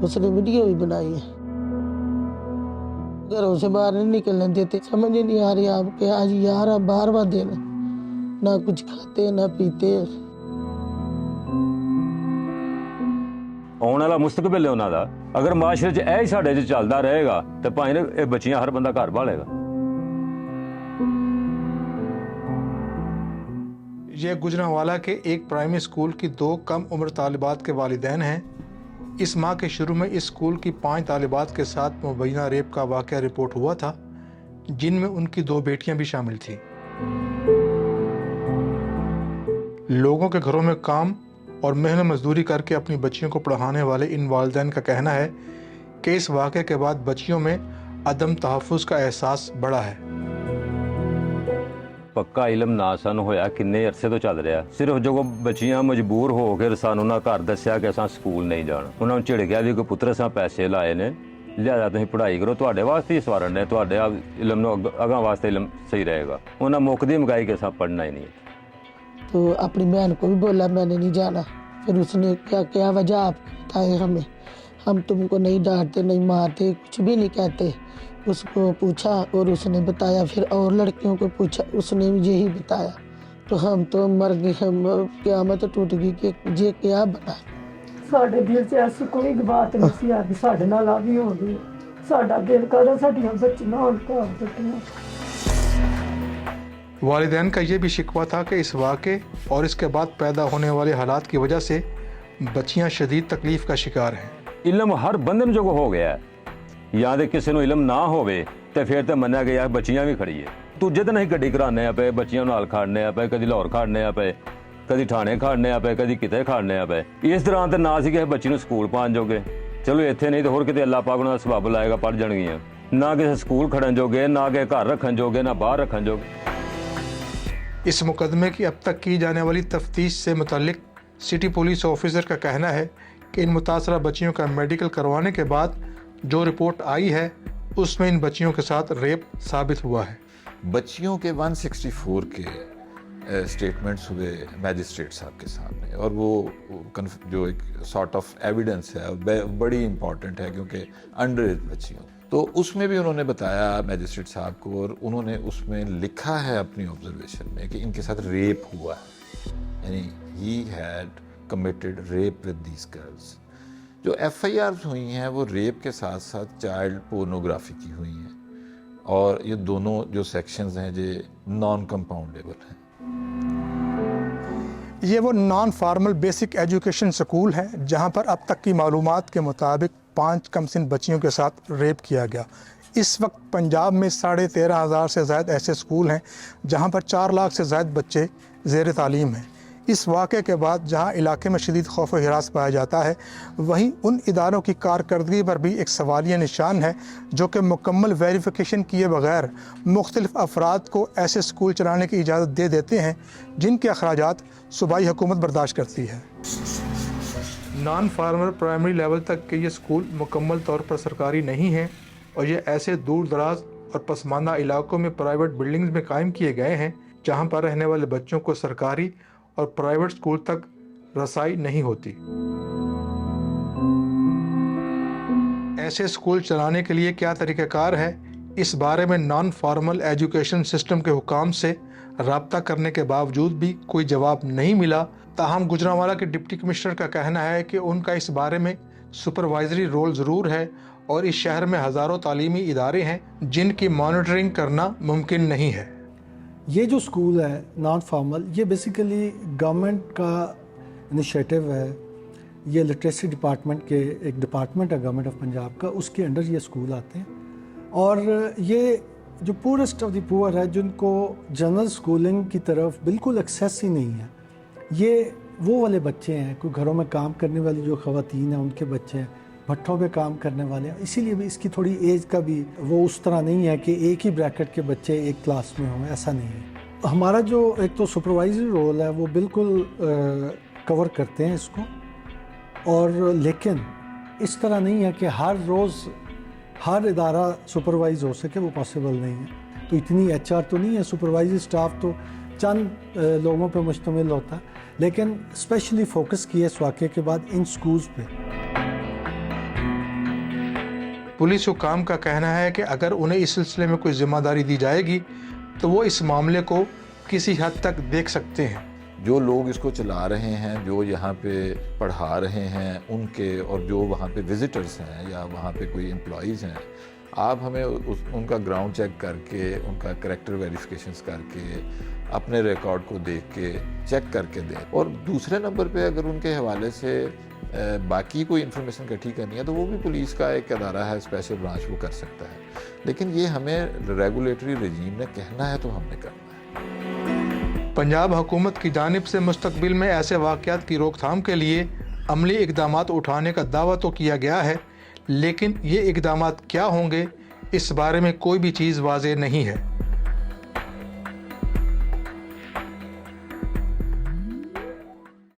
उसने वीडियो भी बनाई है। घरों से बाहर नहीं निकलने देते। समझ ही नहीं आ रही आपके आज 11वां दिन, ना कुछ खाते ना पीते। ਆਉਣ ਵਾਲਾ ਮੁਸਤਕਬਲ ਹੈ ਉਹਨਾਂ ਦਾ। ਅਗਰ ਮਾਸ਼ਰੇ 'ਚ ਇਹ ਹੀ ਸਾਡੇ 'ਚ ਚੱਲਦਾ ਰਹੇਗਾ ਤੇ ਭਾਵੇਂ ਇਹ ਬੱਚੀਆਂ ਹਰ ਬੰਦਾ ਘਰ ਭਾਲੇਗਾ। ये गुजरांवाला के एक प्राइमरी स्कूल की 2 कम उम्र तालिबात के वालिदैन हैं। इस माह के शुरू में इस स्कूल की 5 तालिबात के साथ मुबैना रेप का वाक़या रिपोर्ट हुआ था, जिनमें उनकी 2 बेटियां भी शामिल थीं। लोगों के घरों में काम और मेहनत मजदूरी करके अपनी बच्चियों को पढ़ाने वाले इन वालिदैन का कहना है कि इस वाक़े के बाद बच्चियों में अदम तहफ़्फ़ुज़ का एहसास बढ़ा है। ਪੱਕਾ ਇਲਮ ਨਾ ਸਾਨੂੰ ਹੋਇਆ ਕਿੰਨੇ ਅਰਸੇ ਤੋਂ ਚੱਲ ਰਿਹਾ। ਸਿਰਫ ਜੋ ਬੱਚੀਆਂ ਮਜਬੂਰ ਹੋ ਕੇ ਸਾਨੂੰ ਉਹਨਾਂ ਘਰ ਦੱਸਿਆ ਕਿ ਅਸਾਂ ਸਕੂਲ ਨਹੀਂ ਜਾਣਾ। ਉਹਨਾਂ ਨੂੰ ਝਿੜਕਿਆ ਵੀ ਕੋਈ ਪੁੱਤਰ ਅਸਾਂ ਪੈਸੇ ਲਾਏ ਨੇ, ਲਿਆਦਾ ਤੁਸੀਂ ਪੜ੍ਹਾਈ ਕਰੋ, ਤੁਹਾਡੇ ਵਾਸਤੇ ਹੀ ਸਵਾਰਨ ਨੇ, ਤੁਹਾਡੇ ਇਲਮ ਨੂੰ ਅਗਾਂ ਵਾਸਤੇ ਇਲਮ ਸਹੀ ਰਹੇਗਾ। ਉਹਨਾਂ ਮੁੱਕਦੀ ਮਗਾਈ ਕਿ ਅਸਾਂ ਪੜ੍ਹਨਾ ਹੀ ਨਹੀਂ। तो अपनी बहन को भी बोला मैंने नहीं जाना। फिर उसने क्या वजह आप बताए हमें, हम तुमको नहीं डांटते नहीं मारते कुछ भी नहीं कहते। उसको पूछा और उसने बताया। फिर और लड़कियों को पूछा, उसने भी यही बताया। तो हम तो मर गए, हम क़यामत टूट गई कि ये क्या बना। ਸਾਡੇ ਦਿਲ 'ਚ ਐਸੀ ਕੋਈ ਬਾਤ ਨਹੀਂ ਸੀ ਆਦੀ ਸਾਡੇ ਨਾਲ ਆ ਵੀ ਹੋ ਗਈ। ਸਾਡਾ ਦਿਲ ਕਰਦਾ ਸਾਡੀਆਂ ਬੱਚੀਆਂ ਹੁਣ ਘਰ ਬੈਠੀਆਂ। वालिदैन का ये भी शिकवा था कि इस वाक़े और इसके बाद पैदा होने वाले हालात की वजह से बच्चियां शदीद तकलीफ़ का शिकार हैं। ਇਲਮ ਹਰ ਬੰਦੇ ਨੂੰ ਜੋ ਹੋ ਗਿਆ, ਜਾਂ ਤੇ ਕਿਸੇ ਨੂੰ ਇਲਮ ਨਾ ਹੋਵੇ ਤੇ ਫਿਰ ਤਾਂ ਮੰਨਿਆ ਗਿਆ ਬੱਚੀਆਂ ਵੀ ਖੜੀ ਹੈ। ਦੂਜੇ ਦਿਨ ਅਸੀਂ ਗੱਡੀ ਕਰਾਉਂਦੇ ਆ ਪਏ, ਬੱਚੀਆਂ ਨਾਲ ਖੜਨੇ ਆ ਪਏ, ਕਦੀ ਲਾਹੌਰ ਖੜਨੇ ਆ ਪਏ, ਕਦੀ ਠਾਣੇ ਖੜਨੇ ਆ ਪਏ, ਕਦੀ ਕਿਤੇ ਖੜਨੇ ਆ ਪਏ। ਇਸ ਤਰ੍ਹਾਂ ਤੇ ਨਾ ਸੀ ਕਿਸੇ ਬੱਚੀ ਨੂੰ ਸਕੂਲ ਪਾਉਣ ਜੋਗੇ। ਚਲੋ ਇੱਥੇ ਨਹੀਂ ਤੇ ਹੋਰ ਕਿਤੇ ਅੱਲਾਹ ਪਾਕ ਉਹਨਾਂ ਦਾ ਸਬੱਬ ਲਾਏਗਾ, ਪੜ੍ਹ ਜਾਣਗੀਆਂ। ਨਾ ਕਿਸੇ ਸਕੂਲ ਖੜਨ ਜੋਗੇ, ਨਾ ਕਿਸੇ ਘਰ ਰੱਖਣ ਜੋਗੇ, ਨਾ ਬਾਹਰ ਰੱਖਣ ਜੋਗੇ। इस मुकदमे की अब तक की जाने वाली तफ्तीश से मुतल्लिक सिटी पुलिस ऑफिसर का कहना है कि इन मुतासरा बच्चियों का मेडिकल करवाने के बाद जो रिपोर्ट आई है उसमें इन बच्चियों के साथ रेप साबित हुआ है। बच्चियों के 164 के स्टेटमेंट्स हुए मैजिस्ट्रेट साहब के सामने, और वो जो एक सॉर्ट ऑफ एविडेंस है बड़ी इम्पॉर्टेंट है क्योंकि अंडर एज बच्चियों, तो उसमें भी उन्होंने बताया मैजिस्ट्रेट साहब को, और उन्होंने उसमें लिखा है अपनी ऑब्जर्वेशन में कि इनके साथ रेप हुआ है, यानी he had committed rape with these girls. जो FIRs हुई हैं वो रेप के साथ साथ चाइल्ड पोर्नोग्राफी की हुई हैं, और ये दोनों जो सेक्शंस हैं ये नॉन कंपाउंडेबल हैं। ये वो non formal basic education school है जहाँ पर अब तक की मालूमात के मुताबिक 5 कमसिन बच्चियों के साथ रेप किया गया। इस वक्त पंजाब में 13,500 से ज़ायद ऐसे स्कूल हैं जहाँ पर 4 लाख से ज़ायद बच्चे ज़ेर तालीम हैं। इस वाक़े के बाद जहाँ इलाके में शदीद खौफ व हिरास पाया जाता है, वहीं उन इदारों की कारकर्दगी पर भी एक सवालिया निशान है जो कि मुकम्मल वेरिफिकेशन किए बगैर मुख्तलिफ अफराद को ऐसे स्कूल चलाने की इजाज़त दे देते हैं जिनके अखराजात सूबाई हुकूमत बर्दाश्त करती है। नॉन फार्मल प्राइमरी लेवल तक के ये स्कूल मुकम्मल तौर पर सरकारी नहीं हैं, और ये ऐसे दूर दराज और पसमानदा इलाकों में प्राइवेट बिल्डिंग्स में कायम किए गए हैं जहाँ पर रहने वाले बच्चों को सरकारी और प्राइवेट स्कूल तक रसाई नहीं होती। ऐसे स्कूल चलाने के लिए क्या तरीक़ाकार है, इस बारे में नॉन फॉर्मल एजुकेशन सिस्टम के हुकाम से राब्ता करने के बावजूद भी कोई जवाब नहीं मिला। ताहम गुजरांवाला के डिप्टी कमिश्नर का कहना है कि उनका इस बारे में सुपरवाइजरी रोल ज़रूर है, और इस शहर में हज़ारों तालीमी इदारे हैं जिनकी मॉनिटरिंग करना मुमकिन नहीं है। ये जो स्कूल है नॉन फॉर्मल, ये बेसिकली गवर्नमेंट का इनिशिएटिव है। ये लिटरेसी डिपार्टमेंट के एक डिपार्टमेंट है गवर्नमेंट ऑफ पंजाब का, उसके अंडर ये स्कूल आते हैं। और ये जो पूरेस्ट ऑफ द पुअर है जिनको जनरल स्कूलिंग की तरफ बिल्कुल एक्सेस ही नहीं है, ये वो वाले बच्चे हैं। कोई घरों में काम करने वाली जो ख़वातीन हैं उनके बच्चे हैं, भट्ठों पे काम करने वाले हैं। इसीलिए भी इसकी थोड़ी एज का भी वो उस तरह नहीं है कि एक ही ब्रैकेट के बच्चे एक क्लास में हों, ऐसा नहीं है। हमारा जो एक तो सुपरवाइजरी रोल है वो बिल्कुल कवर करते हैं इसको, और लेकिन इस तरह नहीं है कि हर रोज़ हर इदारा सुपरवाइज हो सके, वो पॉसिबल नहीं है। तो इतनी HR तो नहीं है, सुपरवाइजरी स्टाफ तो चंद लोगों पे मुश्तमिल होता है, लेकिन स्पेशली फोकस किया इस वाक़े के बाद इन स्कूल्स पे। पुलिस हुकाम का कहना है कि अगर उन्हें इस सिलसिले में कोई जिम्मेदारी दी जाएगी तो वो इस मामले को किसी हद तक देख सकते हैं। जो लोग इसको चला रहे हैं, जो यहाँ पे पढ़ा रहे हैं उनके, और जो वहाँ पे विजिटर्स हैं या वहाँ पे कोई एम्प्लॉइज़ हैं, आप हमें उनका ग्राउंड चेक करके, उनका करैक्टर वेरिफिकेशंस करके, अपने रिकॉर्ड को देख के चेक करके दें। और दूसरे नंबर पे अगर उनके हवाले से बाकी कोई इन्फॉर्मेशन इकट्ठी करनी है तो वो भी पुलिस का एक अदारा है, स्पेशल ब्रांच, वो कर सकता है। लेकिन ये हमें रेगुलेटरी रजीम ने कहना है तो हमने करना है। पंजाब हुकूमत की जानिब से मुस्तकबिल में ऐसे वाक़यात की रोकथाम के लिए अमली इक़दामात उठाने का दावा तो किया गया है, लेकिन ये इक़दामात क्या होंगे इस बारे में कोई भी चीज़ वाज़ेह नहीं है।